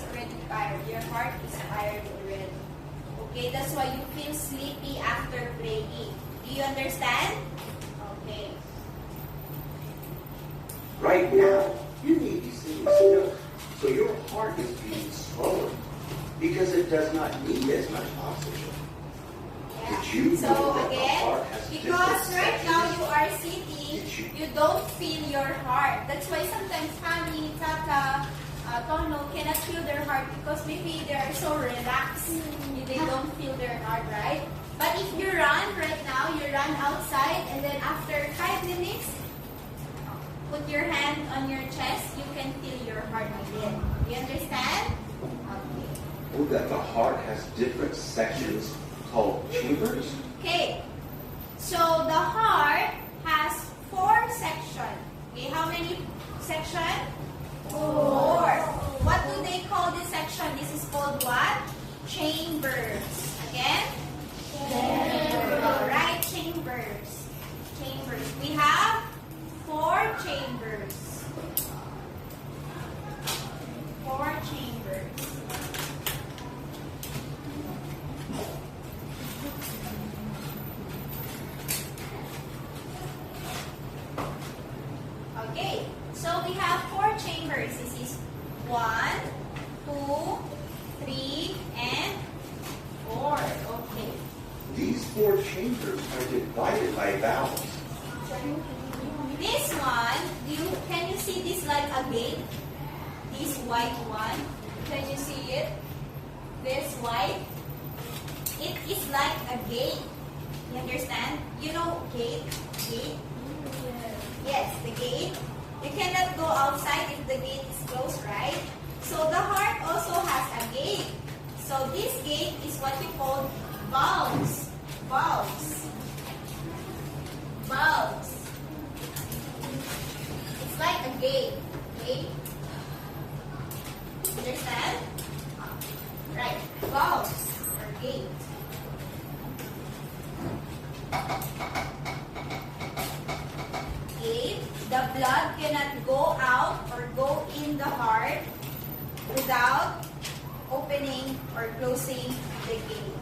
already tired. Your heart is tired already. Okay, that's why you feel sleepy after praying. Do you understand? Okay. Right now, you need these things still. So your heart is beating slower because it does not need as much oxygen. Yeah. Did you So know that the again, heart has because different right now sections? you are sitting, you don't feel your heart. That's why sometimes Honey, Tata, Tono cannot feel their heart because maybe they are so relaxed. They don't feel their heart, right? But if you run right now, you run outside and then after 5 minutes, put your hand on your chest, you can feel your heart again. Do you understand? Okay. Oh, that the heart has different sections called chambers. Okay. So the heart has 4 sections. Okay, how many sections? 4. What do they call this section? This is called what? Chambers. Again? Chambers. Alright, chambers. Chambers. We have 4 chambers. 4 chambers. Okay, so we have 4 chambers. This is 1, 2, 3, and 4. Okay. These 4 chambers are divided by valves. This one, can you see this like a gate? This white one, can you see it? This white, it is like a gate. You understand? You know gate? Gate? Yes, the gate. You cannot go outside if the gate is closed, right? So the heart also has a gate. So this gate is what you call valves. Valves. Valves. It's like a gate. Okay? Understand? Right. Valves or gate. Gate. The blood cannot go out or go in the heart without opening or closing the gate.